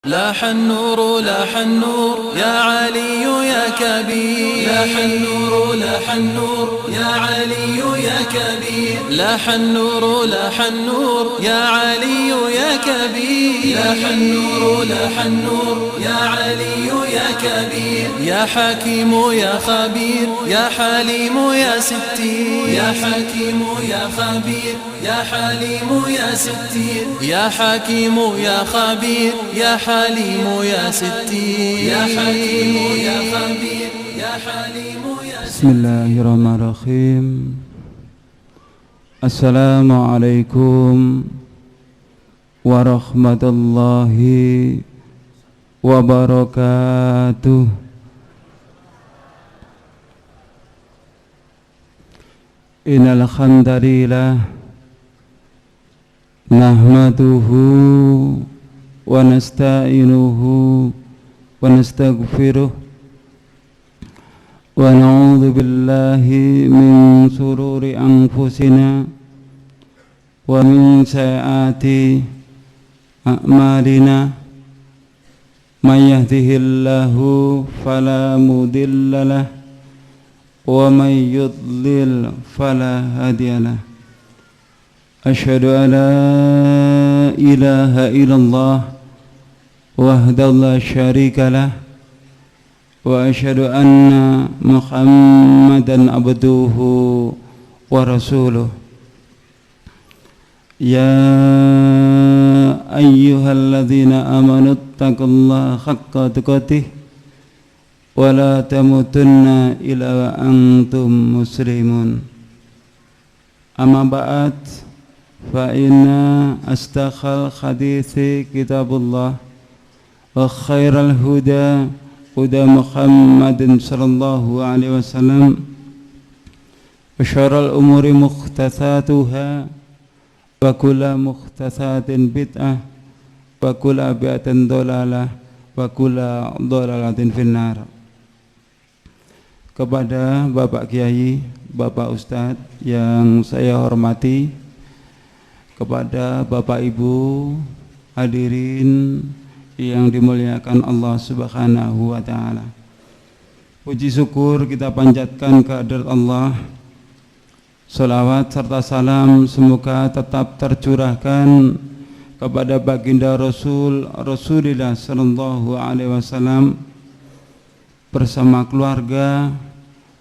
لاح النور لاح النور يا علي يا كبير، لاح النور لاح النور يا علي يا كبير، لاح النور لاح النور يا علي يا كبير، لاح النور لاح النور يا علي يا كبير، يا حكيم يا خبير يا حليم يا ستير، يا حكيم يا خبير يا حليم يا ستير، يا حكيم يا خبير يا حليم يا ستير، يا حكيم يا خبير يا حليم يا ستير. بسم الله الرحمن الرحيم. السلام عليكم ورحمة الله وبركاته. Innal hamdalillah nahmaduhu wa nasta'inuhu wa nastaghfiruh wa na'udzu billahi min shururi anfusina wa min sayyiati a'malina. May yahdihillahu fala mudilla lahu wa may yudlil fala hadiya lahu. Asyhadu an la ilaha illallah wahdahu la syarika lah wa asyhadu anna Muhammadan abduhu wa rasuluh. Ya ayyuhalladzina amanu taqullaha haqqa tuqatih wa la tamutunna illa wa antum muslimun. Amma ba'd, fa inna asdaqal hadithi kitabullah wa khairal huda huda Muhammadin sallallahu alaihi wasallam wa syarrul umuri muhdatsatuha wa kullu muhdatsatin bid'ah wa kullu bid'atin dhalalah wa kullu dhalalatin finnar. Kepada Bapak Kiai, Bapak Ustadz yang saya hormati, kepada Bapak Ibu hadirin yang dimuliakan Allah Subhanahu wa taala. Puji syukur kita panjatkan kehadirat Allah. Salawat serta salam semoga tetap tercurahkan kepada baginda Rasulullah sallallahu alaihi wasallam bersama keluarga,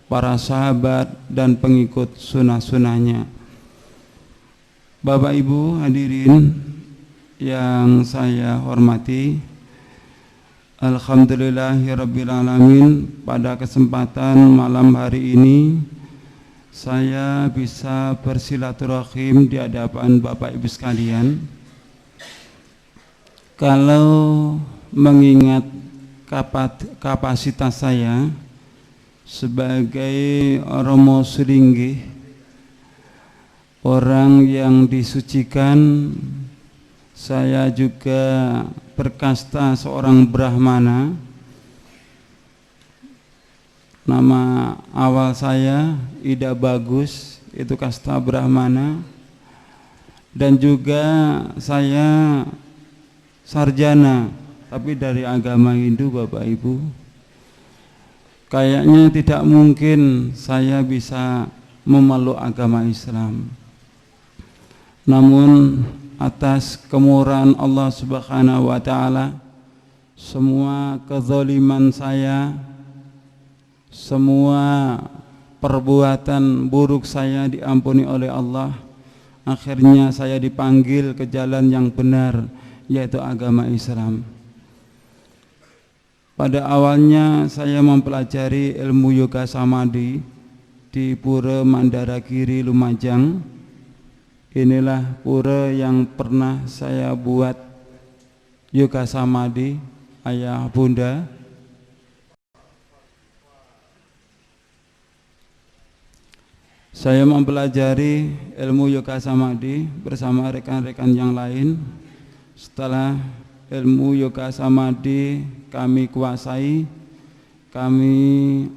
para sahabat dan pengikut sunnah-sunnahnya. Bapak Ibu hadirin yang saya hormati, alhamdulillahirrabbilalamin, pada kesempatan malam hari ini saya bisa bersilaturahim di hadapan Bapak Ibu sekalian. Kalau mengingat kapasitas saya sebagai Romo Sulinggih, orang yang disucikan, saya juga berkasta seorang Brahmana. Nama awal saya Ida Bagus, itu kasta Brahmana. Dan juga saya sarjana, tapi dari agama Hindu, Bapak Ibu. Kayaknya tidak mungkin saya bisa memeluk agama Islam. Namun atas kemurahan Allah Subhanahu wa taala, semua kezaliman saya, semua perbuatan buruk saya diampuni oleh Allah. Akhirnya saya dipanggil ke jalan yang benar, yaitu agama Islam. Pada awalnya saya mempelajari ilmu yoga samadhi di Pura Mandaragiri, Lumajang. Inilah pura yang pernah saya buat yoga samadhi, ayah bunda. Saya mempelajari ilmu yoga samadhi bersama rekan-rekan yang lain. Setelah ilmu yoga samadhi kami kuasai, kami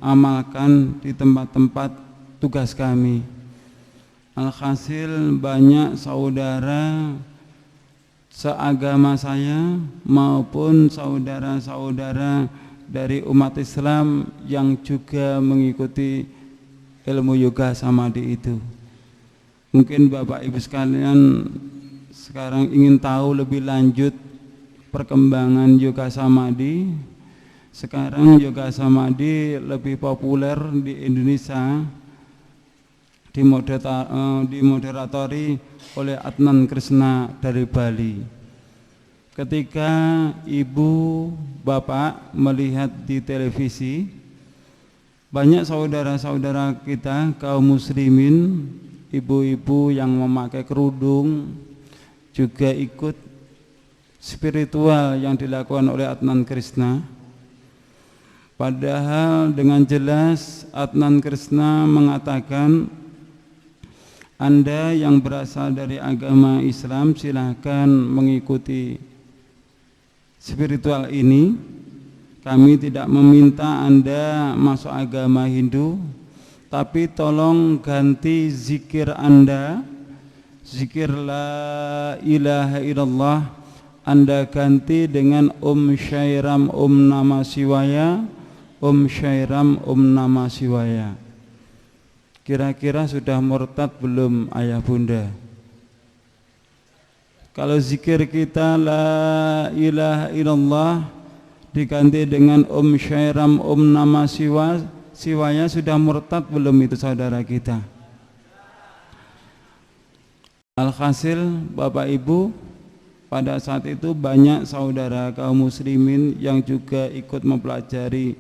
amalkan di tempat-tempat tugas kami. Alhasil banyak saudara seagama saya maupun saudara-saudara dari umat Islam yang juga mengikuti ilmu yoga samadhi itu. Mungkin Bapak Ibu sekalian sekarang ingin tahu lebih lanjut perkembangan yoga samadhi. Sekarang yoga samadhi lebih populer di Indonesia, dimoderatori oleh Adnan Krishna dari Bali. Ketika ibu bapak melihat di televisi, banyak saudara-saudara kita kaum muslimin, ibu-ibu yang memakai kerudung juga ikut spiritual yang dilakukan oleh Adnan Krishna. Padahal dengan jelas Adnan Krishna mengatakan, Anda yang berasal dari agama Islam silahkan mengikuti spiritual ini. Kami tidak meminta Anda masuk agama Hindu, tapi tolong ganti zikir Anda, zikir la ilaha illallah, Anda ganti dengan Syairam Namah Shivaya, Syairam Namah Shivaya. Kira-kira sudah murtad belum ayah bunda? Kalau zikir kita la ilaha illallah diganti dengan Syairam Namah Shivaya, sudah murtad belum itu saudara kita? Alhasil Bapak Ibu, pada saat itu banyak saudara kaum muslimin yang juga ikut mempelajari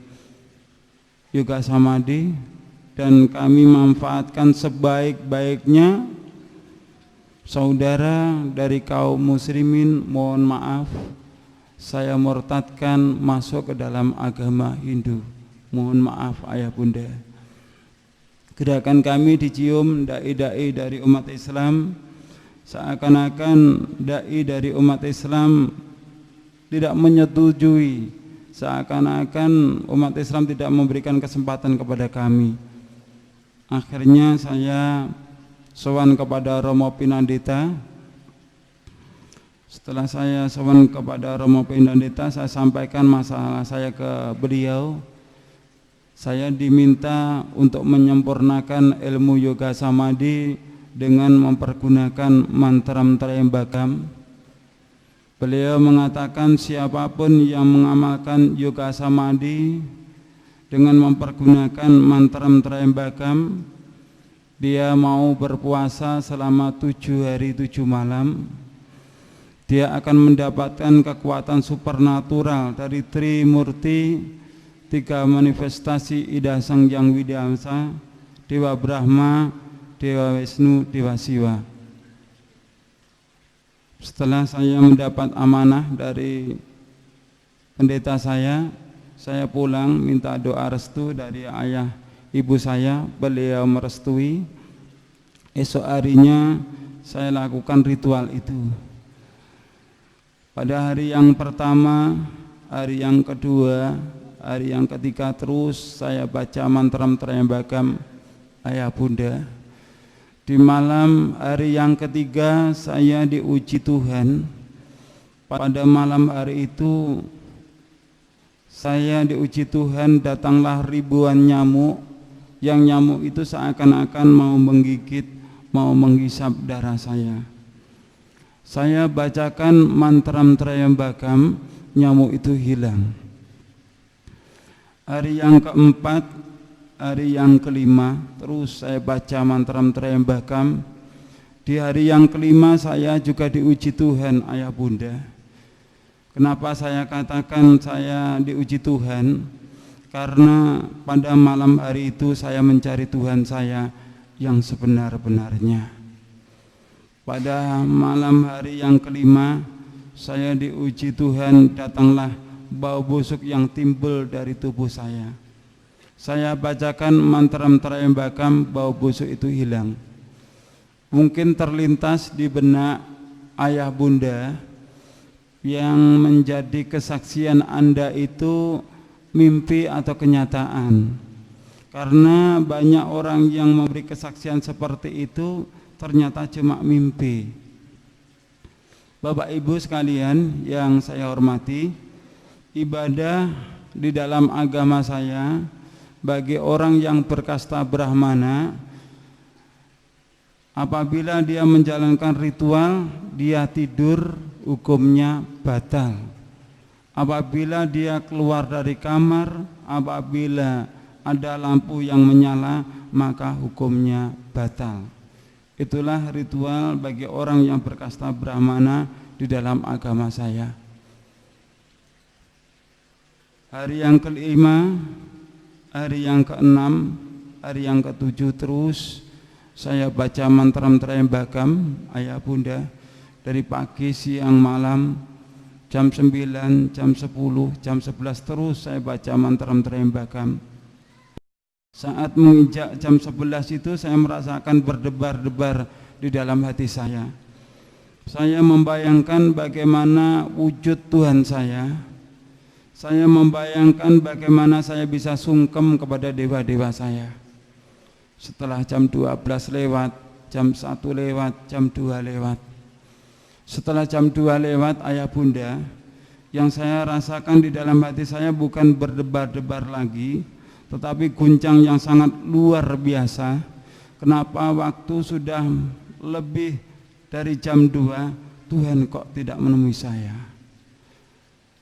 yoga samadhi, dan kami manfaatkan sebaik-baiknya. Saudara dari kaum muslimin, mohon maaf, saya murtadkan masuk ke dalam agama Hindu. Mohon maaf ayah bunda. Gerakan kami dicium dai-dai dari umat Islam, seakan-akan dai dari umat Islam tidak menyetujui, seakan-akan umat Islam tidak memberikan kesempatan kepada kami. Akhirnya saya sowan kepada Romo Pinandita. Setelah saya sowan kepada Romo Pinandita, saya sampaikan masalah saya ke beliau. Saya diminta untuk menyempurnakan ilmu yoga samadhi dengan mempergunakan mantra-mantra Trayambakam. Beliau mengatakan siapapun yang mengamalkan yoga samadhi dengan mempergunakan mantra-mantra Trayambakam, dia mau berpuasa selama 7 hari 7 malam, dia akan mendapatkan kekuatan supernatural dari Trimurti, 3 manifestasi Ida Sang Yang Widyamsa, Dewa Brahma, Dewa Wisnu, Dewa Siwa. Setelah saya mendapat amanah dari pendeta saya pulang minta doa restu dari ayah ibu saya. Beliau merestui. Esok harinya saya lakukan ritual itu. Pada hari yang pertama, hari yang kedua, hari yang ketiga terus saya baca mantra-mantra Trayambakam ayah bunda. Di malam hari yang ketiga saya diuji Tuhan. Pada malam hari itu saya diuji Tuhan, datanglah ribuan nyamuk. Yang nyamuk itu seakan-akan mau menggigit, mau menghisap darah saya. Saya bacakan mantra-mantra Trayambakam, nyamuk itu hilang. Hari yang keempat, hari yang kelima, terus saya baca mantra-mantra Trayambakam. Di hari yang kelima saya juga diuji Tuhan ayah bunda. Kenapa saya katakan saya diuji Tuhan? Karena pada malam hari itu saya mencari Tuhan saya yang sebenar-benarnya. Pada malam hari yang kelima saya diuji Tuhan, datanglah bau busuk yang timbul dari tubuh saya. Saya bacakan mantra-mantra Trayambakam, bau busuk itu hilang. Mungkin terlintas di benak ayah bunda yang menjadi kesaksian Anda itu mimpi atau kenyataan. Karena banyak orang yang memberi kesaksian seperti itu ternyata cuma mimpi. Bapak Ibu sekalian yang saya hormati, ibadah di dalam agama saya bagi orang yang berkasta Brahmana, apabila dia menjalankan ritual, dia tidur, hukumnya batal. Apabila dia keluar dari kamar, apabila ada lampu yang menyala, maka hukumnya batal. Itulah ritual bagi orang yang berkasta Brahmana di dalam agama saya. Hari yang kelima, hari yang keenam, hari yang ketujuh terus saya baca mantra Trayambakam, ayah bunda, dari pagi, siang, malam, jam 9, jam 10, jam 11 terus saya baca mantra Trayambakam. Saat menginjak jam 11 itu saya merasakan berdebar-debar di dalam hati saya. Saya membayangkan bagaimana wujud Tuhan saya. Saya membayangkan bagaimana saya bisa sungkem kepada dewa-dewa saya. Setelah jam 12 lewat, jam 1 lewat, jam 2 lewat. Setelah jam 2 lewat, ayah bunda, yang saya rasakan di dalam hati saya bukan berdebar-debar lagi, tetapi guncang yang sangat luar biasa. Kenapa waktu sudah lebih dari jam 2, Tuhan kok tidak menemui saya?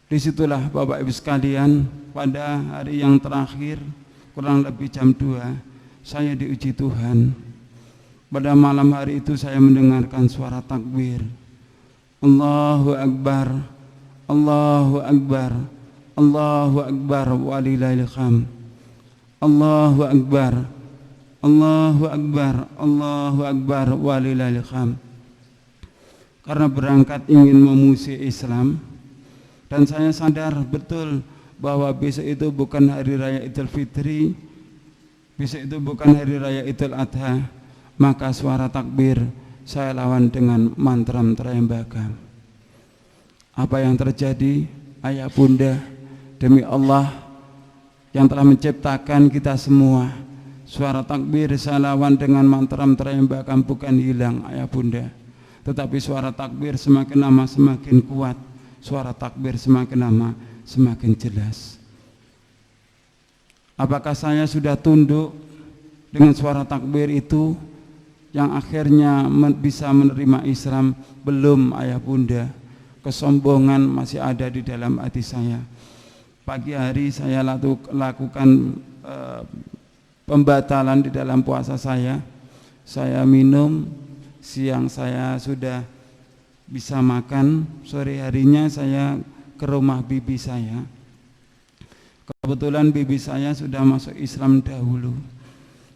Disitulah Bapak Ibu sekalian, pada hari yang terakhir, kurang lebih jam 2, saya diuji Tuhan. Pada malam hari itu saya mendengarkan suara takbir. Allahu Akbar, Allahu Akbar, Allahu Akbar, walillahil hamd. Allahu Akbar, Allahu Akbar, Allahu Akbar, walillahil hamd. Karena berangkat ingin memuji Islam, dan saya sadar betul bahwa besok itu bukan hari raya Idul Fitri, besok itu bukan hari raya Idul Adha, maka suara takbir saya lawan dengan mantra Trayambakam. Apa yang terjadi, ayah bunda, demi Allah yang telah menciptakan kita semua, suara takbir saya lawan dengan mantra Trayambakam bukan hilang, ayah bunda, tetapi suara takbir semakin lama semakin kuat, suara takbir semakin lama semakin jelas. Apakah saya sudah tunduk dengan suara takbir itu yang akhirnya bisa menerima Islam? Belum, ayah bunda. Kesombongan masih ada di dalam hati saya. Pagi hari saya lakukan pembatalan di dalam puasa saya. Saya minum, siang saya sudah bisa makan, sore harinya saya ke rumah bibi saya. Kebetulan bibi saya sudah masuk Islam dahulu.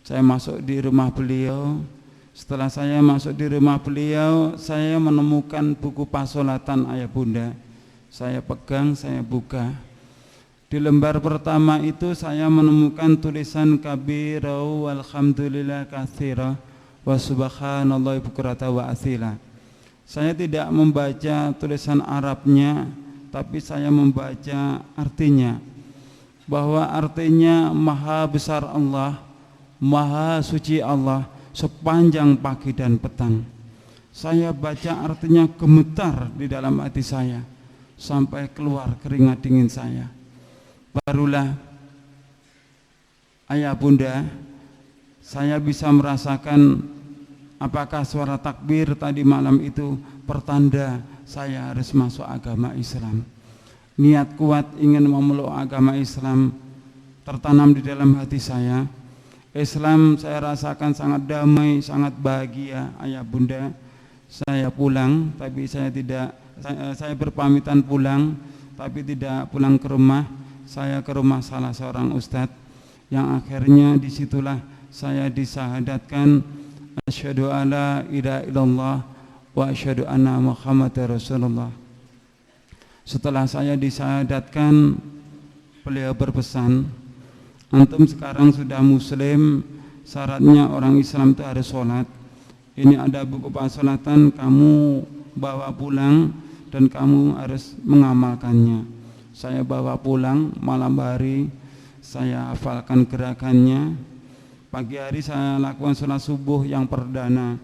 Saya masuk di rumah beliau. Setelah saya masuk di rumah beliau, saya menemukan buku pasolatan ayah bunda. Saya pegang, saya buka. Di lembar pertama itu saya menemukan tulisan kabirau walhamdulillah katsira wa subhanallah bukrata wa asila. Saya tidak membaca tulisan Arabnya, tapi saya membaca artinya, bahwa artinya maha besar Allah, maha suci Allah sepanjang pagi dan petang. Saya baca artinya gemetar di dalam hati saya sampai keluar keringat dingin saya. Barulah ayah bunda, saya bisa merasakan apakah suara takbir tadi malam itu pertanda saya harus masuk agama Islam. Niat kuat ingin memeluk agama Islam tertanam di dalam hati saya. Islam saya rasakan sangat damai, sangat bahagia, ayah bunda. Saya pulang, tapi saya berpamitan pulang, tapi tidak pulang ke rumah. Saya ke rumah salah seorang ustadz, yang akhirnya disitulah saya disahadatkan asyhadu alla ilaha illallah wa asyhadu anna Muhammadar Rasulullah. Setelah saya disahadatkan, beliau berpesan, antum sekarang sudah muslim, syaratnya orang Islam itu harus sholat. Ini ada buku pasolatan, kamu bawa pulang dan kamu harus mengamalkannya. Saya bawa pulang, malam hari saya hafalkan gerakannya. Pagi hari saya lakukan sholat subuh yang perdana.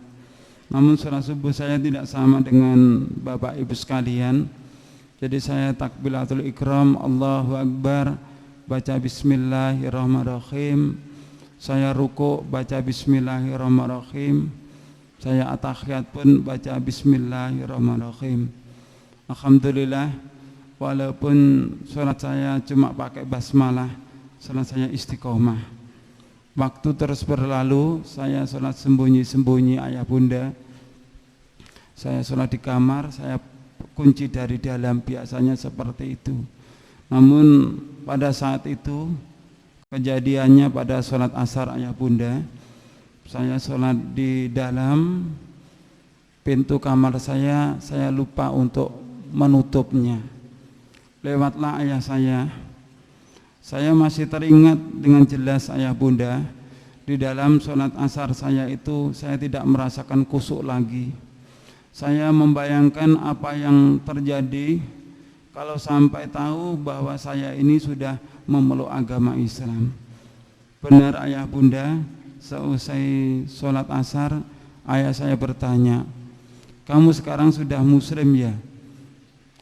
Namun sholat subuh saya tidak sama dengan Bapak Ibu sekalian. Jadi saya takbiratul ikram, Allahu Akbar, baca bismillahirrahmanirrahim. Saya ruku baca bismillahirrahmanirrahim. Saya at-tahiyat pun baca bismillahirrahmanirrahim. Alhamdulillah, walaupun sholat saya cuma pakai basmalah, sholat saya istiqomah. Waktu terus berlalu, saya sholat sembunyi-sembunyi ayah bunda. Saya sholat di kamar, saya kunci dari dalam, biasanya seperti itu. Namun pada saat itu, kejadiannya pada sholat asar ayah bunda, saya sholat di dalam pintu kamar saya lupa untuk menutupnya. Lewatlah ayah saya masih teringat dengan jelas ayah bunda, di dalam sholat asar saya itu saya tidak merasakan khusyuk lagi. Saya membayangkan apa yang terjadi kalau sampai tahu bahwa saya ini sudah memeluk agama Islam. Benar ayah bunda, seusai sholat asar ayah saya bertanya, kamu sekarang sudah muslim ya?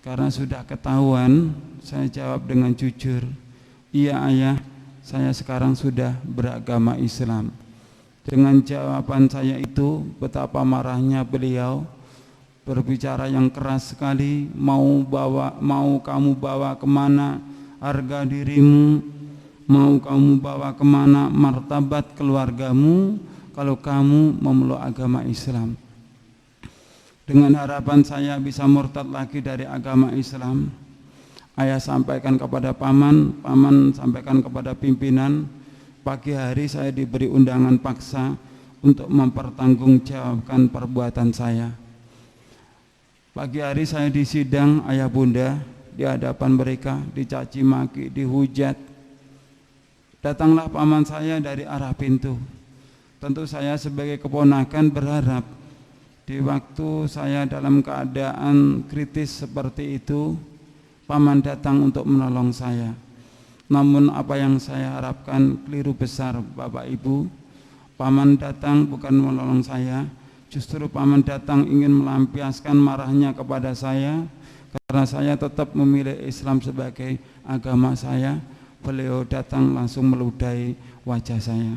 Karena sudah ketahuan, saya jawab dengan jujur, iya ayah, saya sekarang sudah beragama Islam. Dengan jawaban saya itu, betapa marahnya beliau, berbicara yang keras sekali, mau kamu bawa kemana harga dirimu, mau kamu bawa kemana martabat keluargamu kalau kamu memeluk agama Islam. Dengan harapan saya bisa murtad lagi dari agama Islam, ayah sampaikan kepada paman sampaikan kepada pimpinan. Pagi hari saya diberi undangan paksa untuk mempertanggungjawabkan perbuatan saya. Pagi hari saya disidang ayah bunda, di hadapan mereka, dicaci maki, dihujat. Datanglah paman saya dari arah pintu. Tentu saya sebagai keponakan berharap di waktu saya dalam keadaan kritis seperti itu, paman datang untuk menolong saya. Namun apa yang saya harapkan keliru besar Bapak Ibu. Paman datang bukan menolong saya, justru paman datang ingin melampiaskan marahnya kepada saya karena saya tetap memilih Islam sebagai agama saya. Beliau datang langsung meludahi wajah saya.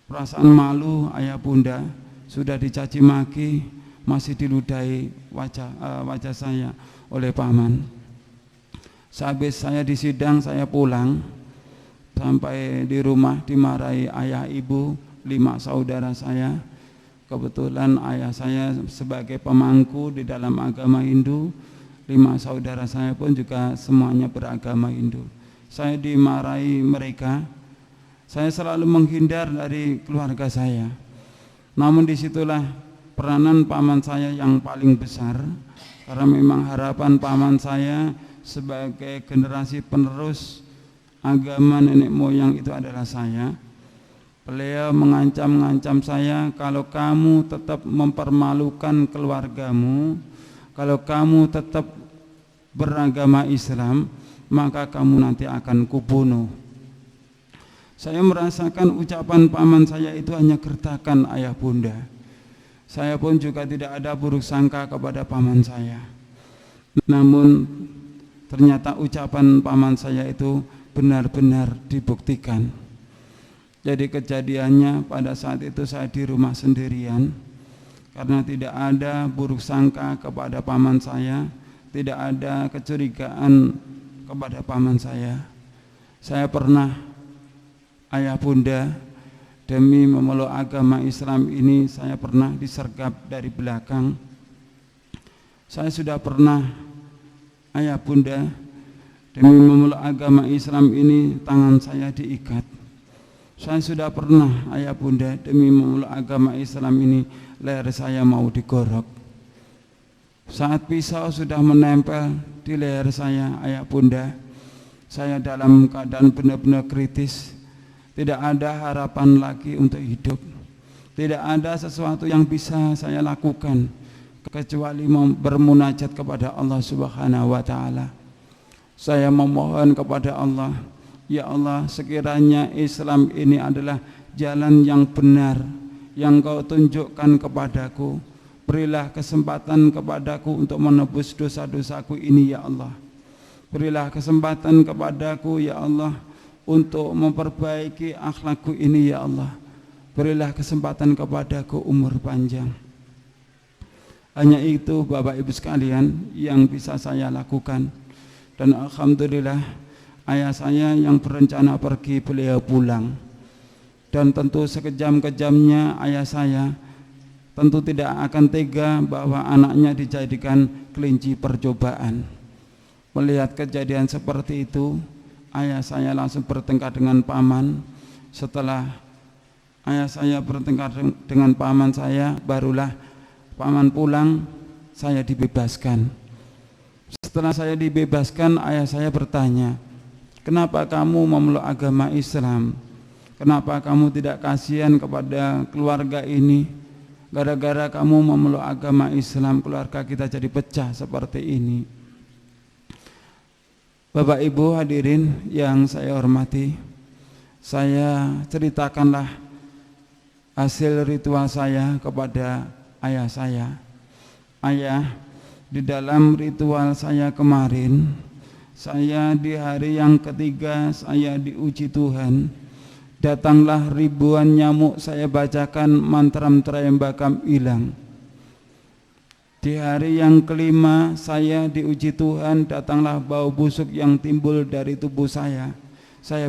Perasaan malu ayah bunda, sudah dicaci maki masih diludahi wajah saya oleh paman. Sehabis saya disidang, saya pulang. Sampai di rumah dimarahi ayah ibu, 5 saudara saya. Kebetulan ayah saya sebagai pemangku di dalam agama Hindu, 5 saudara saya pun juga semuanya beragama Hindu. Saya dimarahi mereka. Saya selalu menghindar dari keluarga saya. Namun disitulah peranan paman saya yang paling besar, karena memang harapan paman saya sebagai generasi penerus agama nenek moyang itu adalah saya. Beliau mengancam saya, kalau kamu tetap mempermalukan keluargamu, kalau kamu tetap beragama Islam, maka kamu nanti akan kubunuh. Saya merasakan ucapan paman saya itu hanya gertakan ayah bunda. Saya pun juga tidak ada buruk sangka kepada paman saya. Namun ternyata ucapan paman saya itu benar-benar dibuktikan. Jadi kejadiannya pada saat itu saya di rumah sendirian, karena tidak ada buruk sangka kepada paman saya, tidak ada kecurigaan kepada paman saya. Saya pernah ayah bunda, demi memeluk agama Islam ini saya pernah disergap dari belakang. Saya sudah pernah ayah bunda, demi memeluk agama Islam ini tangan saya diikat. Saya sudah pernah ayah bunda, demi memeluk agama Islam ini leher saya mau digorok. Saat pisau sudah menempel di leher saya ayah bunda, saya dalam keadaan benar-benar kritis. Tidak ada harapan lagi untuk hidup. Tidak ada sesuatu yang bisa saya lakukan kecuali bermunajat kepada Allah Subhanahu wa taala. Saya memohon kepada Allah, ya Allah, sekiranya Islam ini adalah jalan yang benar yang Kau tunjukkan kepadaku, Berilah kesempatan kepadaku untuk menebus dosa-dosaku ini ya Allah. Berilah kesempatan kepadaku ya Allah untuk memperbaiki akhlakku ini ya Allah. Berilah kesempatan kepadaku umur panjang. Hanya itu Bapak Ibu sekalian yang bisa saya lakukan. Dan alhamdulillah ayah saya yang berencana pergi, beliau pulang. Dan tentu sekejam-kejamnya ayah saya tentu tidak akan tega bahwa anaknya dijadikan kelinci percobaan. Melihat kejadian seperti itu, ayah saya langsung bertengkar dengan paman. Setelah ayah saya bertengkar dengan paman saya, barulah paman pulang, saya dibebaskan. Setelah saya dibebaskan, ayah saya bertanya, kenapa kamu memeluk agama Islam? Kenapa kamu tidak kasihan kepada keluarga ini? Gara-gara kamu memeluk agama Islam, keluarga kita jadi pecah seperti ini. Bapak Ibu hadirin yang saya hormati, saya ceritakanlah hasil ritual saya kepada ayah saya. Ayah, di dalam ritual saya kemarin, saya di hari yang ketiga saya diuji Tuhan. Datanglah ribuan nyamuk, saya bacakan mantram Trayambakam hilang. Di hari yang kelima saya diuji Tuhan, datanglah bau busuk yang timbul dari tubuh saya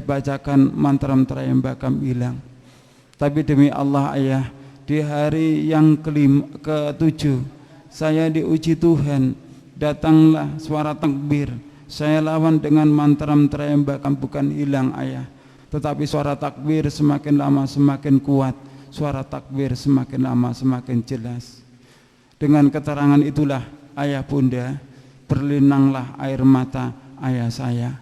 bacakan mantram Trayambakam hilang. Tapi demi Allah ayah, di hari yang ketujuh saya diuji Tuhan, datanglah suara takbir, saya lawan dengan mantram Trayambakam bukan hilang ayah, tetapi suara takbir semakin lama semakin kuat, suara takbir semakin lama semakin jelas. Dengan keterangan itulah ayah bunda, berlinanglah air mata ayah saya.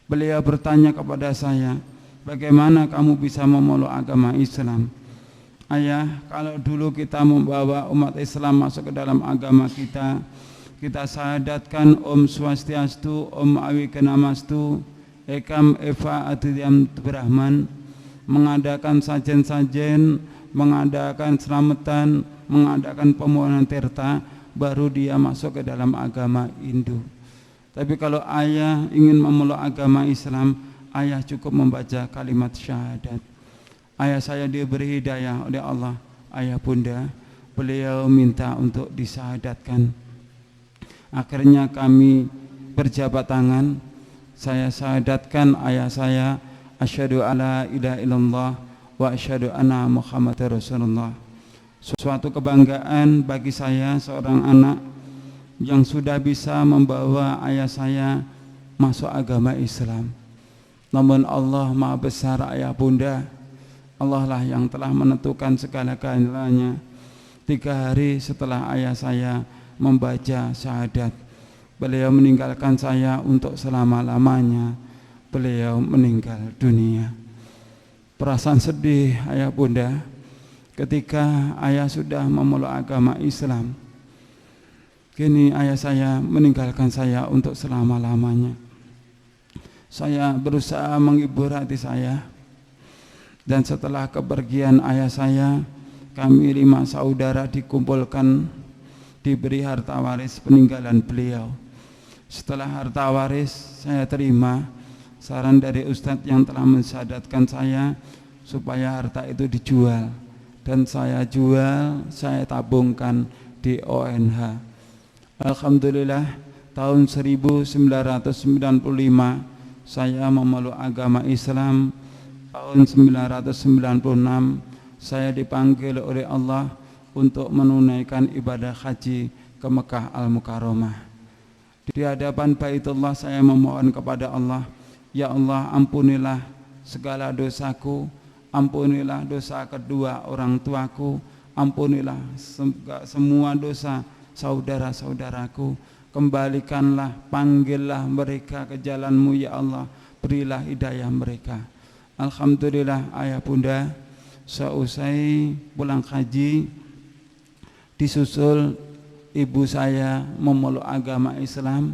Beliau bertanya kepada saya, bagaimana kamu bisa memeluk agama Islam? Ayah, kalau dulu kita membawa umat Islam masuk ke dalam agama kita, kita syahadatkan Om Swastiastu, Om Awikenamastu, Ekam Eva Adhyam Brahman, mengadakan sajen-sajen, mengadakan selamatan, mengadakan pemohonan tirta, baru dia masuk ke dalam agama Hindu. Tapi kalau ayah ingin memeluk agama Islam, ayah cukup membaca kalimat syahadat. Ayah saya diberi hidayah oleh Allah, ayah bunda, beliau minta untuk disyahadatkan. Akhirnya kami berjabat tangan, saya syahadatkan ayah saya, asyhadu alla ilaha illallah wa asyhadu anna Muhammadar Rasulullah. Suatu kebanggaan bagi saya seorang anak yang sudah bisa membawa ayah saya masuk agama Islam. Namun Allah Maha Besar ayah bunda, Allah lah yang telah menentukan segala-galanya. 3 hari setelah ayah saya membaca syahadat, beliau meninggalkan saya untuk selama-lamanya. Beliau meninggal dunia. Perasaan sedih ayah bunda ketika ayah sudah memeluk agama Islam. Kini ayah saya meninggalkan saya untuk selama-lamanya. Saya berusaha menghibur hati saya. Dan setelah kepergian ayah saya, kami 5 saudara dikumpulkan, diberi harta waris peninggalan beliau. Setelah harta waris saya terima saran dari ustadz yang telah mensyahadatkan saya supaya harta itu dijual. Dan saya jual, saya tabungkan di ONH. Alhamdulillah tahun 1995 saya memeluk agama Islam. Tahun 1996 saya dipanggil oleh Allah untuk menunaikan ibadah haji ke Mekah Al-Mukarramah. Di hadapan Baitullah saya memohon kepada Allah, ya Allah ampunilah segala dosaku, ampunilah dosa kedua orang tuaku, ampunilah semua dosa saudara-saudaraku, kembalikanlah, panggillah mereka ke jalan-Mu ya Allah, berilah hidayah mereka. Alhamdulillah ayah bunda, seusai pulang haji disusul ibu saya memeluk agama Islam,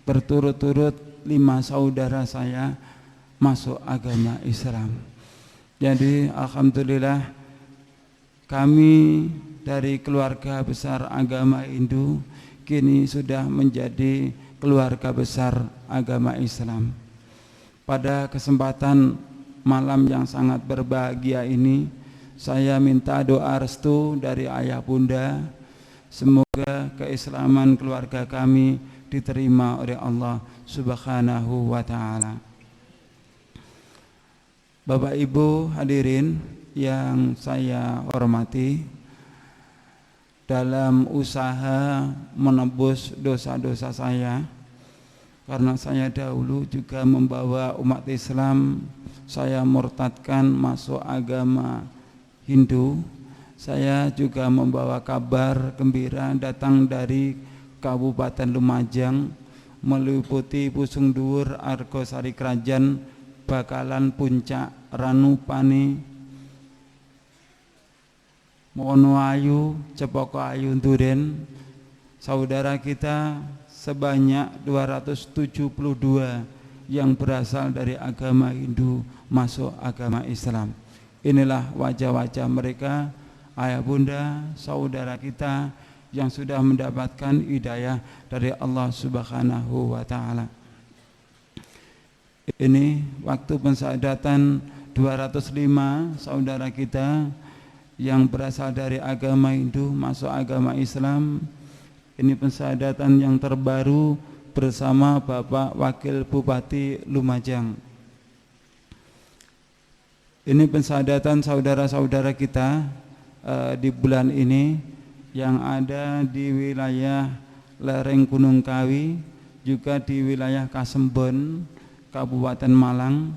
berturut-turut 5 saudara saya masuk agama Islam. Jadi alhamdulillah kami dari keluarga besar agama Hindu kini sudah menjadi keluarga besar agama Islam. Pada kesempatan malam yang sangat berbahagia ini, saya minta doa restu dari ayah bunda, semoga keislaman keluarga kami diterima oleh Allah Subhanahu wa ta'ala. Bapak Ibu hadirin yang saya hormati, dalam usaha menebus dosa-dosa saya, karena saya dahulu juga membawa umat Islam, saya murtadkan masuk agama Hindu. Saya juga membawa kabar gembira datang dari Kabupaten Lumajang, meliputi Pusung Dhuwur, Argosari Krajan, Bakalan, Puncak, Ranupane, Monoayu, Cepoko Ayu, Duren. Saudara kita sebanyak 272 yang berasal dari agama Hindu masuk agama Islam. Inilah wajah-wajah mereka, ayah bunda, saudara kita yang sudah mendapatkan hidayah dari Allah Subhanahu wa ta'ala. Ini waktu pensyahadatan 205 saudara kita yang berasal dari agama Hindu masuk agama Islam. Ini pensyahadatan yang terbaru bersama Bapak Wakil Bupati Lumajang. Ini pensyahadatan saudara-saudara kita di bulan ini yang ada di wilayah lereng Gunung Kawi, juga di wilayah Kasembon, Kabupaten Malang.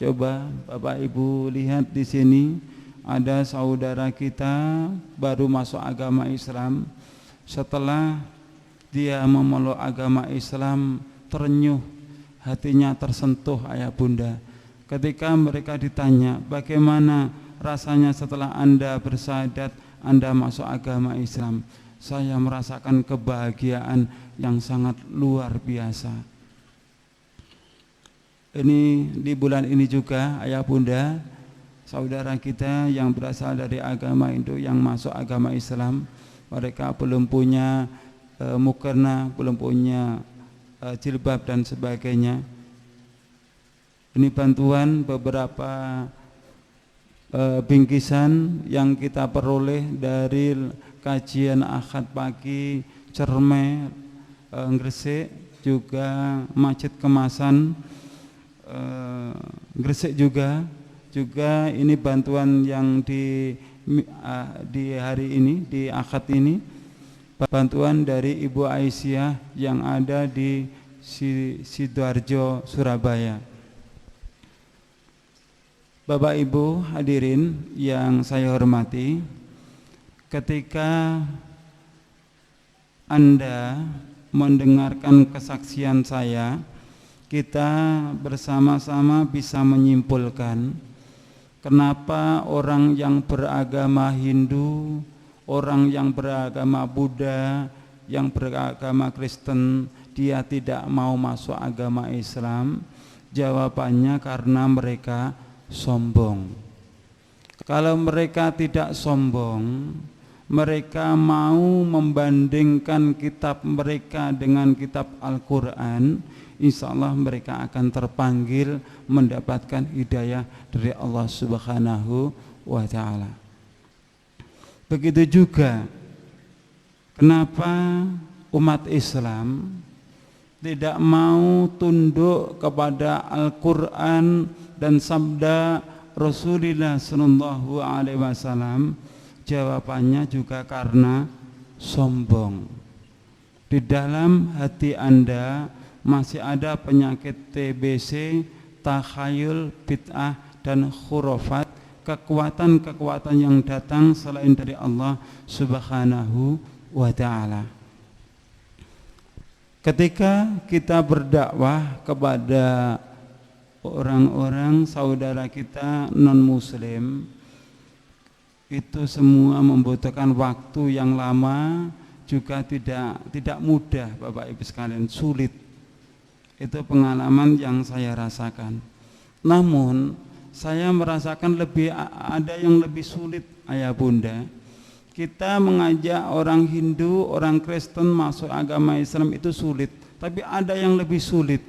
Coba Bapak Ibu lihat di sini ada saudara kita baru masuk agama Islam. Setelah dia memeluk agama Islam, terenyuh, hatinya tersentuh ayah bunda. Ketika mereka ditanya, bagaimana rasanya setelah Anda bersyahadat, Anda masuk agama Islam? Saya merasakan kebahagiaan yang sangat luar biasa. Ini di bulan ini juga ayah bunda, saudara kita yang berasal dari agama Hindu yang masuk agama Islam, mereka belum punya mukena, belum punya jilbab dan sebagainya. Ini bantuan beberapa bingkisan yang kita peroleh dari kajian Ahad pagi Cerme, Gresik, juga Masjid Kemasan Gresik juga ini bantuan yang di hari ini, di Ahad ini, bantuan dari Ibu Aisyah yang ada di Sidoarjo, Surabaya. Bapak Ibu hadirin yang saya hormati, ketika Anda mendengarkan kesaksian saya, kita bersama-sama bisa menyimpulkan kenapa orang yang beragama Hindu, orang yang beragama Buddha, yang beragama Kristen, dia tidak mau masuk agama Islam. Jawabannya karena mereka sombong. Kalau mereka tidak sombong, mereka mau membandingkan kitab mereka dengan kitab Al-Quran, insya Allah mereka akan terpanggil mendapatkan hidayah dari Allah Subhanahu wa ta'ala. Begitu juga kenapa umat Islam tidak mau tunduk kepada Al-Quran dan sabda Rasulullah sallallahu alaihi wasallam? Jawabannya juga karena sombong. Di dalam hati Anda masih ada penyakit TBC, takhayul, bid'ah, dan khurafat, kekuatan-kekuatan yang datang selain dari Allah Subhanahu wa ta'ala. Ketika kita berdakwah kepada orang-orang saudara kita non-muslim, itu semua membutuhkan waktu yang lama, juga tidak mudah Bapak Ibu sekalian, sulit. Itu pengalaman yang saya rasakan. Namun saya merasakan ada yang lebih sulit ayah bunda, Kita mengajak orang Hindu, orang Kristen masuk agama Islam itu sulit. Tapi ada yang lebih sulit,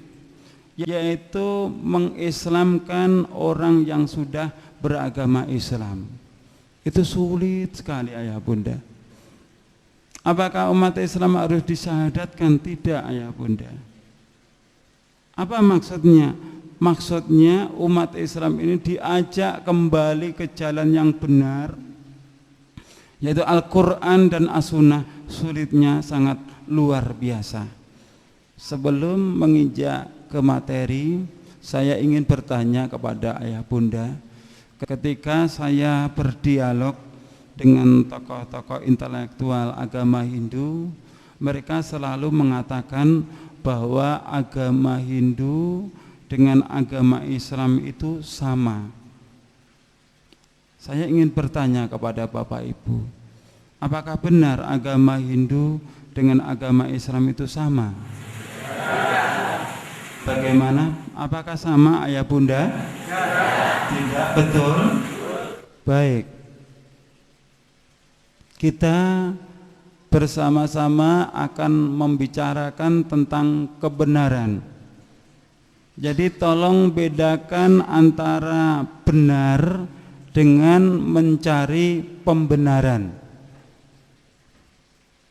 yaitu mengislamkan orang yang sudah beragama Islam. Itu sulit sekali ayah bunda. Apakah umat Islam harus disyahadatkan? Tidak ayah bunda. Apa maksudnya? Maksudnya umat Islam ini diajak kembali ke jalan yang benar, yaitu Al-Quran dan As-Sunnah. Sulitnya sangat luar biasa. Sebelum menginjak ke materi, saya ingin bertanya kepada ayah bunda. Ketika saya berdialog dengan tokoh-tokoh intelektual agama Hindu, mereka selalu mengatakan bahwa agama Hindu dengan agama Islam itu sama. Saya ingin bertanya kepada Bapak Ibu, apakah benar agama Hindu dengan agama Islam itu sama? Bagaimana? Apakah sama ayah bunda? Tidak. Betul? Baik. Kita bersama-sama akan membicarakan tentang kebenaran. Jadi tolong bedakan antara benar dengan mencari pembenaran.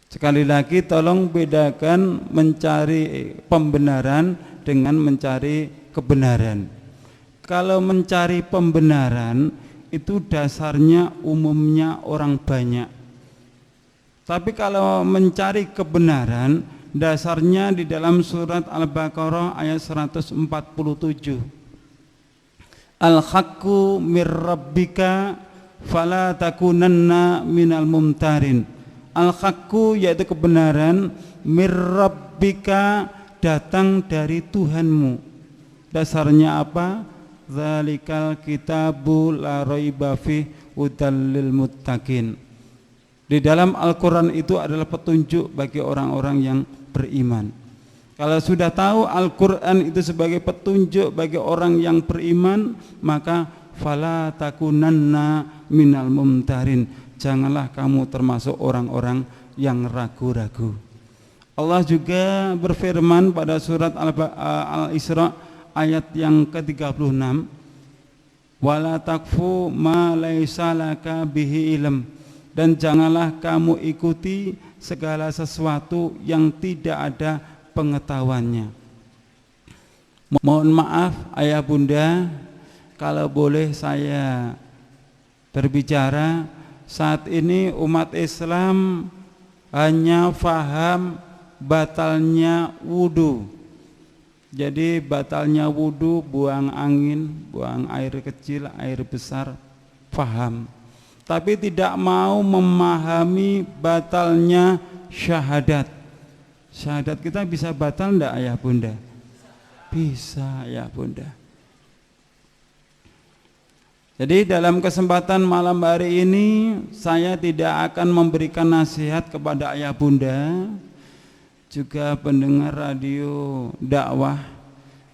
Sekali lagi tolong bedakan mencari pembenaran dengan mencari kebenaran. Kalau mencari pembenaran itu dasarnya umumnya orang banyak. Tapi kalau mencari kebenaran dasarnya di dalam surat Al-Baqarah ayat 147. Al-haqqu mir rabbika fala takunanna minal mumtarin. Al-haqqu yaitu kebenaran, mir rabbika datang dari Tuhanmu. Dasarnya apa? Zalikal kitabu la raiba fih hudal lil muttaqin. Di dalam Al-Quran itu adalah petunjuk bagi orang-orang yang beriman. Kalau sudah tahu Al-Quran itu sebagai petunjuk bagi orang yang beriman, maka fala takunanna minal mumtarin. Janganlah kamu termasuk orang-orang yang ragu-ragu. Allah juga berfirman pada surat Al-Isra ayat yang ke-36, wala takfu ma laisa laka bihi ilm. Dan janganlah kamu ikuti segala sesuatu yang tidak ada pengetahuannya. Mohon maaf ayah bunda, kalau boleh saya berbicara. Saat ini umat Islam hanya faham batalnya wudu. Jadi batalnya wudu, buang angin, buang air kecil, air besar, faham. Tapi tidak mau memahami batalnya syahadat. Syahadat kita bisa batal enggak ayah bunda? Bisa ayah bunda. Jadi dalam kesempatan malam hari ini saya tidak akan memberikan nasihat kepada ayah bunda, juga pendengar radio dakwah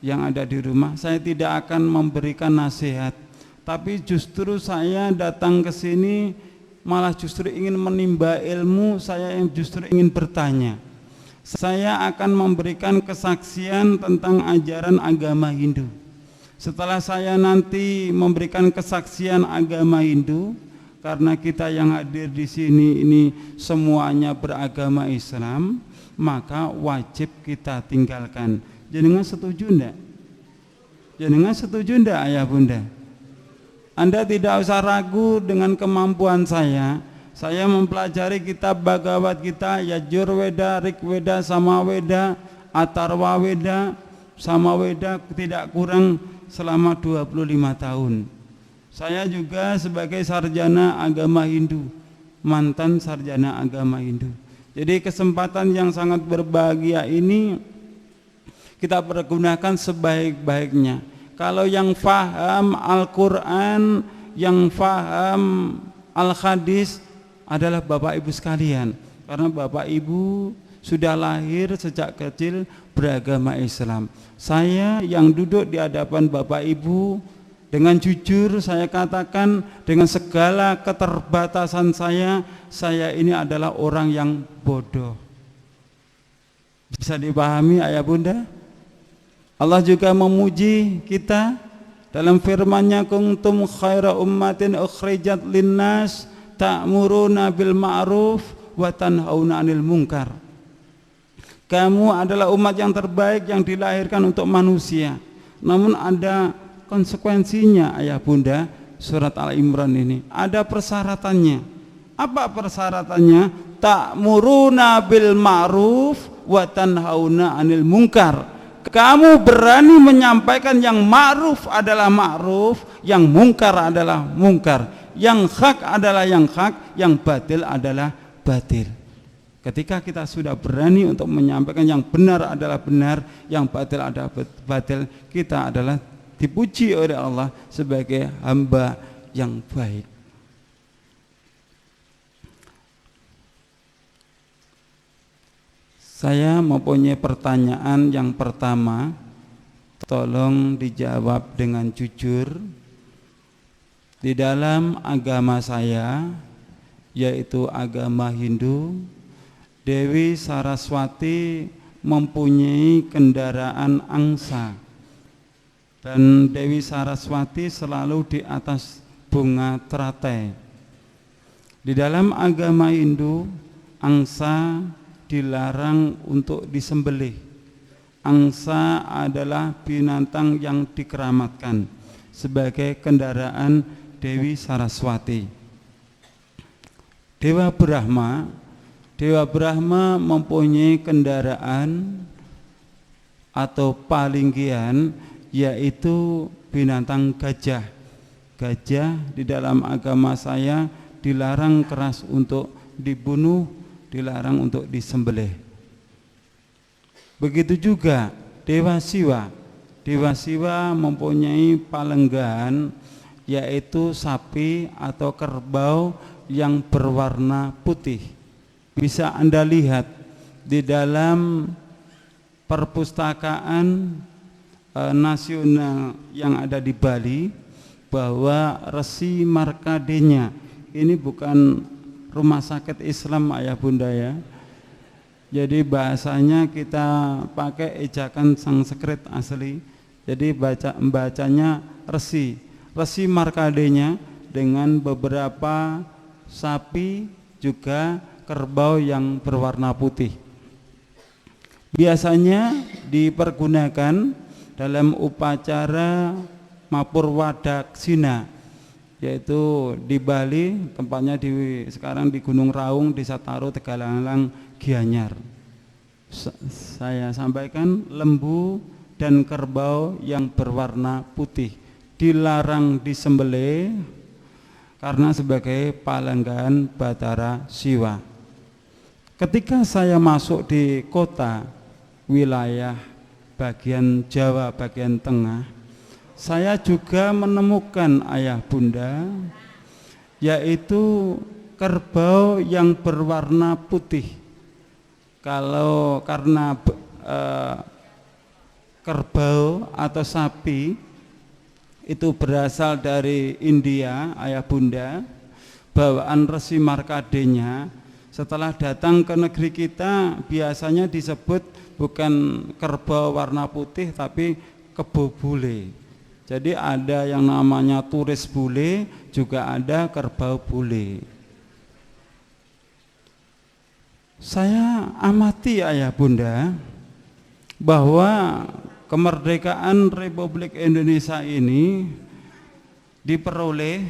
yang ada di rumah. Saya tidak akan memberikan nasihat. Tapi justru saya datang ke sini malah justru ingin menimba ilmu, saya yang justru ingin bertanya. Saya akan memberikan kesaksian tentang ajaran agama Hindu. Setelah saya nanti memberikan kesaksian agama Hindu, karena kita yang hadir di sini ini semuanya beragama Islam, maka wajib kita tinggalkan. Jenengan setuju enggak? Jenengan setuju enggak ayah bunda? Anda tidak usah ragu dengan kemampuan saya. Saya mempelajari kitab Bhagavad Gita, Yajurveda, Rigveda, Samaveda, Atharvaveda, Samaveda tidak kurang selama 25 tahun. Saya juga sebagai sarjana agama Hindu, mantan sarjana agama Hindu. Jadi kesempatan yang sangat berbahagia ini kita pergunakan sebaik-baiknya. Kalau yang faham Al-Quran, yang faham Al-Hadis adalah Bapak Ibu sekalian. Karena Bapak Ibu sudah lahir sejak kecil beragama Islam. Saya yang duduk di hadapan Bapak Ibu Dengan jujur saya katakan, dengan segala keterbatasan saya ini adalah orang yang bodoh. Bisa dipahami ayah bunda? Allah juga memuji kita dalam firman-Nya, kuntum khaira ummatin ukhrijat linnas ta'muruna bil ma'ruf wa tanhauna 'anil munkar. Kamu adalah umat yang terbaik yang dilahirkan untuk manusia. Namun ada konsekuensinya ayah bunda. Surat Al-Imran ini ada persyaratannya. Apa persyaratannya? Ta'muruna bil ma'ruf wa tanhauna 'anil munkar. Kamu berani menyampaikan yang ma'ruf adalah ma'ruf, yang mungkar adalah mungkar, yang hak adalah yang hak, yang batil adalah batil. Ketika kita sudah berani untuk menyampaikan yang benar adalah benar, yang batil adalah batil, kita adalah dipuji oleh Allah sebagai hamba yang baik. Saya mempunyai pertanyaan yang pertama, tolong dijawab dengan jujur. Di dalam agama saya, yaitu agama Hindu, Dewi Saraswati mempunyai kendaraan angsa, dan Dewi Saraswati selalu di atas bunga teratai. Di dalam agama Hindu, angsa dilarang untuk disembelih. Angsa adalah binatang yang dikeramatkan sebagai kendaraan Dewi Saraswati. Dewa Brahma mempunyai kendaraan atau palinggian, yaitu binatang gajah. Gajah di dalam agama saya dilarang keras untuk dibunuh, dilarang untuk disembelih. Begitu juga Dewa Siwa. Dewa Siwa mempunyai palenggan, yaitu sapi atau kerbau yang berwarna putih. Bisa Anda lihat di dalam perpustakaan nasional yang ada di Bali, bahwa Resi Markadenya, ini bukan rumah sakit Islam ayah bunda ya, jadi bahasanya kita pakai ejakan Sanskrit asli, jadi bacanya Resi Markadenya dengan beberapa sapi juga kerbau yang berwarna putih. Biasanya dipergunakan dalam upacara Mapurwadaksina, yaitu di Bali, tempatnya sekarang di Gunung Raung, Desa Taro, Tegalalang, Gianyar. Saya sampaikan, lembu dan kerbau yang berwarna putih dilarang disembelih karena sebagai palenggan Batara Siwa. Ketika saya masuk di kota wilayah bagian Jawa bagian tengah, saya juga menemukan ayah bunda, yaitu kerbau yang berwarna putih. Kalau karena kerbau atau sapi itu berasal dari India ayah bunda, bawaan Resi Markadenya, setelah datang ke negeri kita biasanya disebut bukan kerbau warna putih tapi kebo bule. Jadi ada yang namanya turis bule, juga ada kerbau bule. Saya amati ayah bunda bahwa kemerdekaan Republik Indonesia ini diperoleh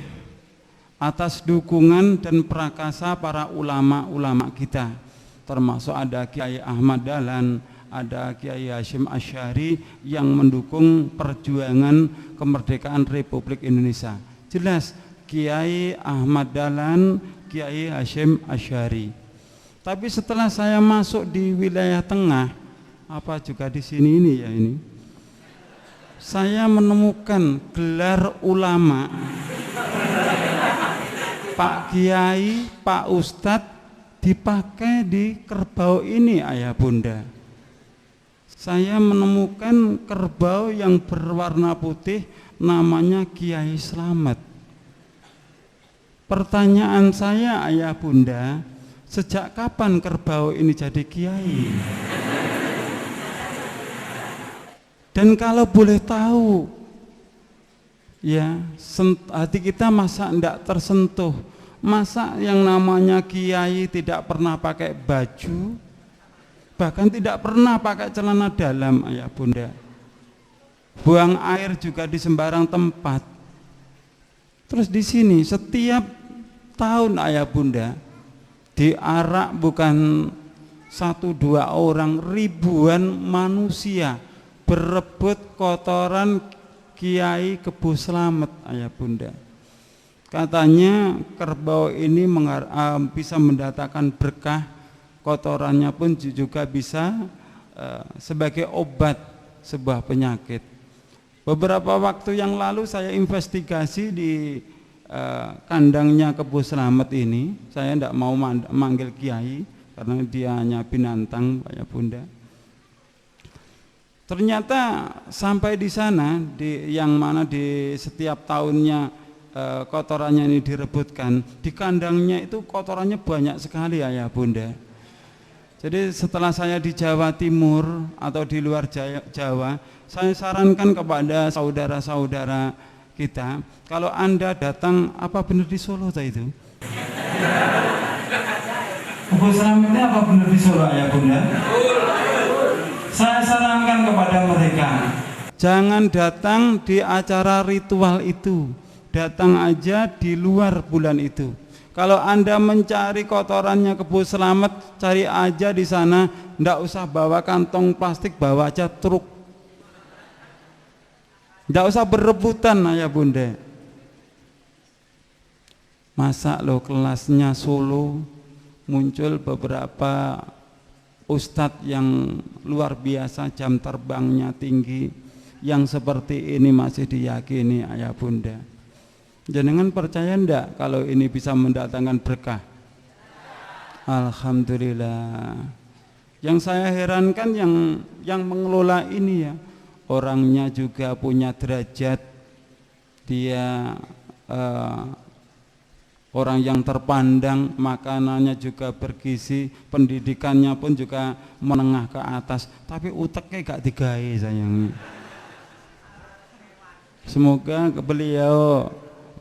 atas dukungan dan prakasa para ulama-ulama kita, termasuk ada Kiai Ahmad Dahlan, ada Kiai Hasyim Asy'ari yang mendukung perjuangan kemerdekaan Republik Indonesia. Jelas Kiai Ahmad Dahlan, Kiai Hasyim Asy'ari. Tapi setelah saya masuk di wilayah tengah, apa juga di sini ini ya ini, saya menemukan gelar ulama, Pak Kiai, Pak Ustadz dipakai di kerbau ini ayah bunda. saya menemukan kerbau yang berwarna putih namanya Kiai Slamet. Pertanyaan saya, ayah bunda, sejak kapan kerbau ini jadi kiai? Dan kalau boleh tahu, ya, hati kita masa tidak tersentuh? Masa yang namanya kiai tidak pernah pakai baju, bahkan tidak pernah pakai celana dalam, ayah bunda. Buang air juga di sembarang tempat. Terus di sini setiap tahun, ayah bunda, diarak bukan 1-2 orang, ribuan manusia berebut kotoran Kiai Kebo Slamet, ayah bunda. Katanya kerbau ini bisa mendatangkan berkah, kotorannya pun juga bisa sebagai obat sebuah penyakit. Beberapa waktu yang lalu saya investigasi di kandangnya Kebo Slamet ini. Saya tidak mau manggil kiai karena dia hanya binatang, ayah bunda. Ternyata sampai di sana, yang mana di setiap tahunnya kotorannya ini direbutkan, di kandangnya itu kotorannya banyak sekali, ayah bunda. Jadi setelah saya di Jawa Timur atau di luar Jawa, saya sarankan kepada saudara-saudara kita, kalau Anda datang, apa benar di Solo itu? Kebo Slametnya apa benar di Solo, ayah bunda? Saya sarankan kepada mereka, jangan datang di acara ritual itu, datang aja di luar bulan itu. Kalau Anda mencari kotorannya Kebo Slamet, cari aja di sana, ndak usah bawa kantong plastik, bawa aja truk. Ndak usah berebutan, ayah bunda. Masa lo kelasnya Solo muncul beberapa ustadz yang luar biasa, jam terbangnya tinggi, yang seperti ini masih diyakini, ayah bunda. Jenengan percaya ndak kalau ini bisa mendatangkan berkah? Alhamdulillah. Yang saya herankan yang mengelola ini, ya, orangnya juga punya derajat, dia orang yang terpandang, makanannya juga bergizi, pendidikannya pun juga menengah ke atas, tapi uteknya gak digawe, sayangnya. Semoga beliau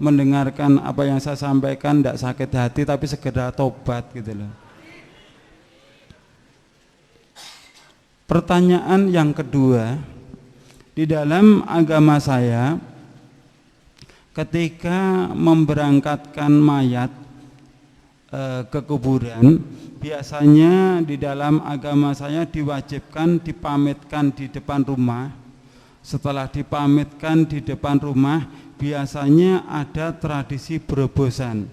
mendengarkan apa yang saya sampaikan, tidak sakit hati, tapi segera tobat gitu loh. Pertanyaan yang kedua, di dalam agama saya, ketika memberangkatkan mayat ke kuburan, biasanya di dalam agama saya diwajibkan dipamitkan di depan rumah. Setelah dipamitkan di depan rumah, biasanya ada tradisi berobosan.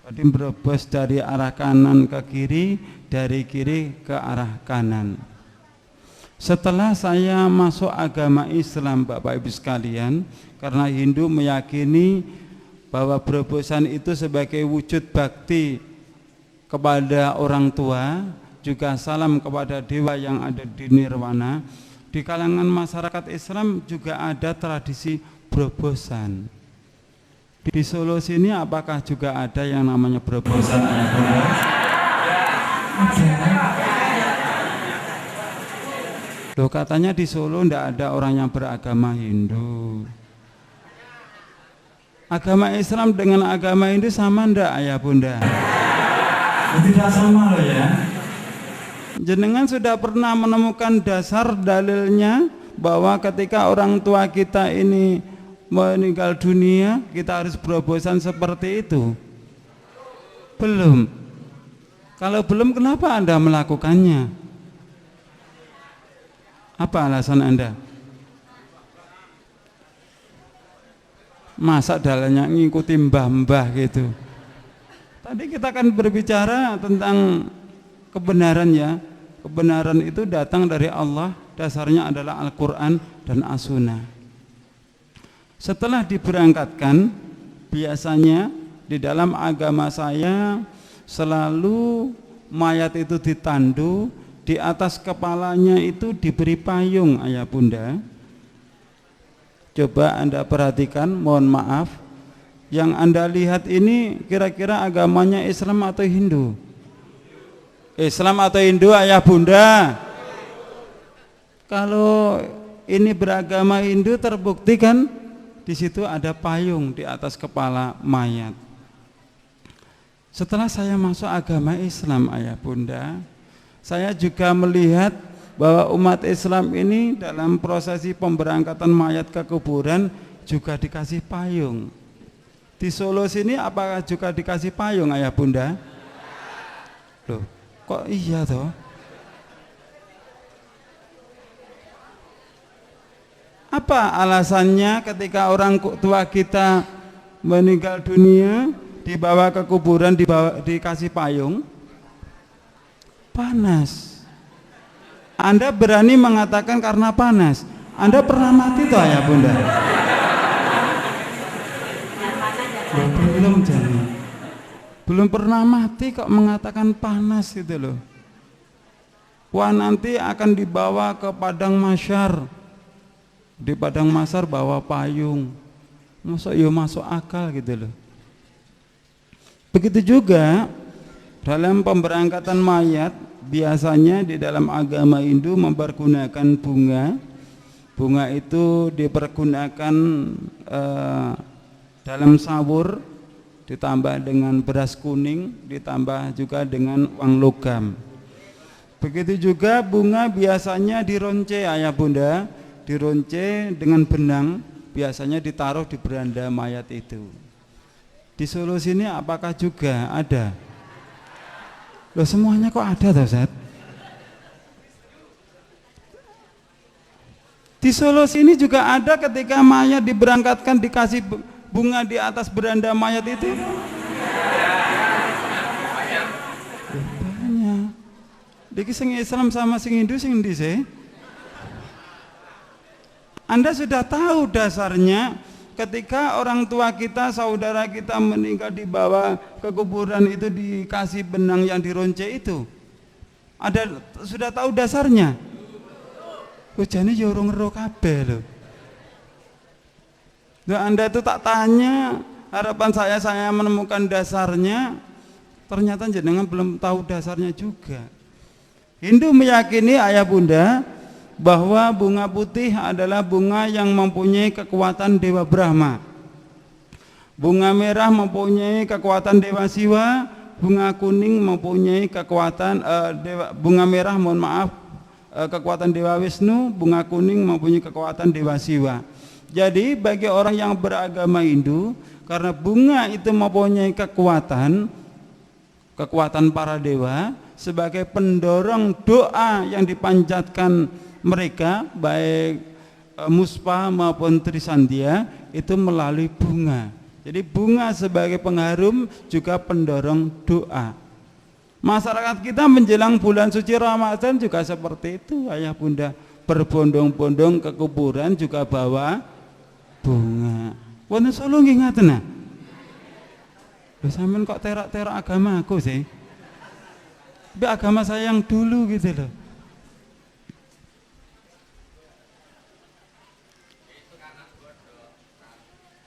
Jadi berobos dari arah kanan ke kiri, dari kiri ke arah kanan. Setelah saya masuk agama Islam, Bapak Ibu sekalian, karena Hindu meyakini bahwa berobosan itu sebagai wujud bakti kepada orang tua, juga salam kepada dewa yang ada di nirwana. Di kalangan masyarakat Islam juga ada tradisi berobosan. Di Solo sini apakah juga ada yang namanya berobosan? Loh, katanya di Solo tidak ada orang yang beragama Hindu. Agama Islam dengan agama Hindu sama ndak, ayah bunda? Tidak sama loh ya. Jenengan sudah pernah menemukan dasar dalilnya bahwa ketika orang tua kita ini meninggal dunia, kita harus berobosan seperti itu? Belum. Kalau belum, kenapa Anda melakukannya? Apa alasan Anda? Masa dalilnya ngikuti mbah-mbah gitu? Tadi kita akan berbicara tentang kebenaran, ya. Kebenaran itu datang dari Allah, dasarnya adalah Al-Quran dan As-Sunnah. Setelah diberangkatkan, biasanya di dalam agama saya selalu mayat itu ditandu, di atas kepalanya itu diberi payung, ayah bunda. Coba Anda perhatikan, mohon maaf, yang Anda lihat ini kira-kira agamanya Islam atau Hindu? Islam atau Hindu, ayah bunda? Kalau ini beragama Hindu, terbukti kan di situ ada payung di atas kepala mayat. Setelah saya masuk agama Islam, ayah bunda, saya juga melihat bahwa umat Islam ini dalam prosesi pemberangkatan mayat ke kuburan juga dikasih payung. Di Solo sini apakah juga dikasih payung, ayah bunda? Loh, kok iya toh? Apa alasannya ketika orang tua kita meninggal dunia, dibawa ke kuburan, dikasih payung? Panas. Anda berani mengatakan karena panas. Anda pernah mati toh, ayah bunda? Belum, jangan. Belum pernah mati kok mengatakan panas gitu loh. Wah, nanti akan dibawa ke padang mahsyar. Di padang mahsyar bawa payung. Masuk akal gitu loh. Begitu juga dalam pemberangkatan mayat, biasanya di dalam agama Hindu mempergunakan bunga. Bunga itu dipergunakan dalam sawur, ditambah dengan beras kuning, ditambah juga dengan uang logam. Begitu juga bunga biasanya dironce, ayah bunda, dironce dengan benang, biasanya ditaruh di beranda mayat itu. Di Solo sini apakah juga ada? Loh, semuanya kok ada toh, Ustaz? Di Solo sini juga ada ketika mayat diberangkatkan dikasih bunga di atas beranda mayat itu? Banyak. Diki sing Islam sama sing Hindu sing endi sih? Anda sudah tahu dasarnya ketika orang tua kita, saudara kita meninggal dibawa ke kuburan itu dikasih benang yang dironce itu. Sudah tahu dasarnya? Jane ya urung ero kabeh lho. Anda itu tak tanya, harapan saya menemukan dasarnya, ternyata jenengan belum tahu dasarnya juga. Hindu meyakini, ayah bunda, bahwa bunga putih adalah bunga yang mempunyai kekuatan Dewa Brahma. Bunga merah mempunyai kekuatan Dewa Siwa, bunga kuning mempunyai kekuatan bunga merah kekuatan Dewa Wisnu, bunga kuning mempunyai kekuatan Dewa Siwa. Jadi bagi orang yang beragama Hindu, karena bunga itu mempunyai kekuatan para dewa sebagai pendorong doa yang dipanjatkan mereka, baik muspa maupun trisandia, itu melalui bunga. Jadi bunga sebagai pengharum juga pendorong doa. Masyarakat kita menjelang bulan suci Ramadan juga seperti itu, ayah bunda, berbondong-bondong ke kuburan juga bawa bunga. Wonten Solo nggih ngaten nah. Lho sampean kok terak-terak agama aku sih? Tapi agama saya yang dulu gitu loh.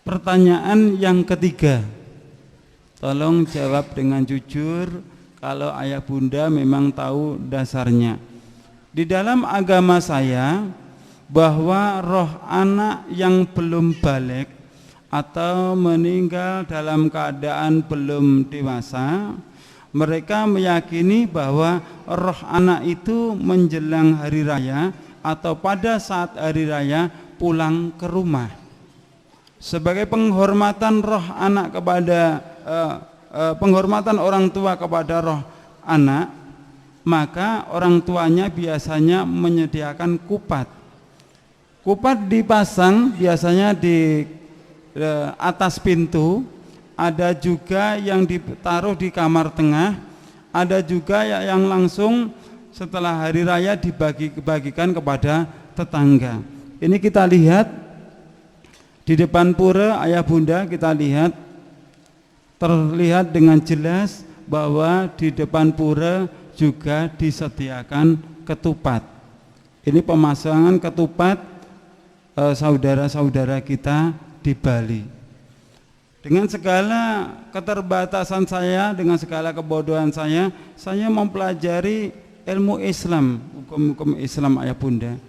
Pertanyaan yang ketiga, tolong jawab dengan jujur kalau ayah bunda memang tahu dasarnya. Di dalam agama saya, bahwa roh anak yang belum balik atau meninggal dalam keadaan belum dewasa, mereka meyakini bahwa roh anak itu menjelang hari raya atau pada saat hari raya pulang ke rumah. Sebagai penghormatan roh anak kepada penghormatan orang tua kepada roh anak, maka orang tuanya biasanya menyediakan kupat. Kupat dipasang biasanya di atas pintu, ada juga yang ditaruh di kamar tengah, ada juga yang langsung setelah hari raya dibagikan kepada tetangga. Ini kita lihat di depan pura, ayah bunda, kita lihat terlihat dengan jelas bahwa di depan pura juga disediakan ketupat. Ini pemasangan ketupat saudara-saudara kita di Bali. Dengan segala keterbatasan saya, dengan segala kebodohan saya mempelajari ilmu Islam, hukum-hukum Islam ayah bunda.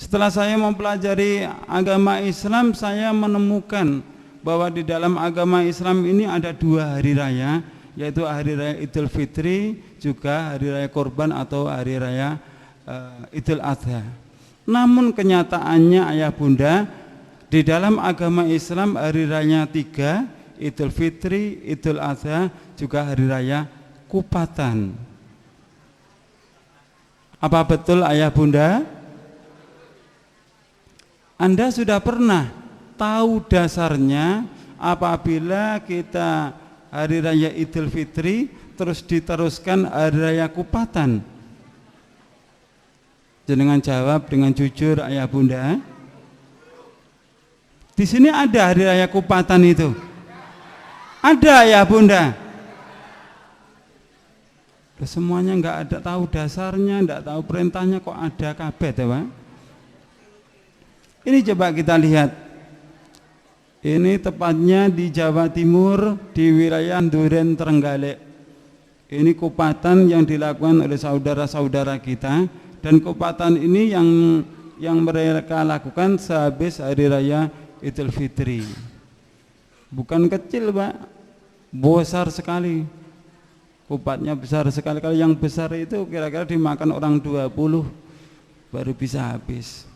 Setelah saya mempelajari agama Islam, saya menemukan bahwa di dalam agama Islam ini ada 2 hari raya, yaitu hari raya Idul Fitri, juga hari raya Kurban atau hari raya Idul Adha. Namun kenyataannya ayah bunda, di dalam agama Islam hari raya 3, Idul Fitri, Idul Adha, juga hari raya Kupatan. Apa betul ayah bunda? Anda sudah pernah tahu dasarnya apabila kita hari raya Idul Fitri terus diteruskan hari raya Kupatan? Jenengan jawab dengan jujur ayah bunda. Di sini ada hari raya Kupatan itu? Ada ya bunda? Semuanya nggak ada tahu dasarnya, nggak tahu perintahnya, kok ada kabeh ya Pak? Ini coba kita lihat. Ini tepatnya di Jawa Timur, di wilayah Duren Trenggalek. Ini Kupatan yang dilakukan oleh saudara-saudara kita, dan Kupatan ini yang mereka lakukan sehabis hari raya Idul Fitri. Bukan kecil Pak, besar sekali. Kupatnya besar sekali. Kalau yang besar itu kira-kira dimakan orang 20 baru bisa habis.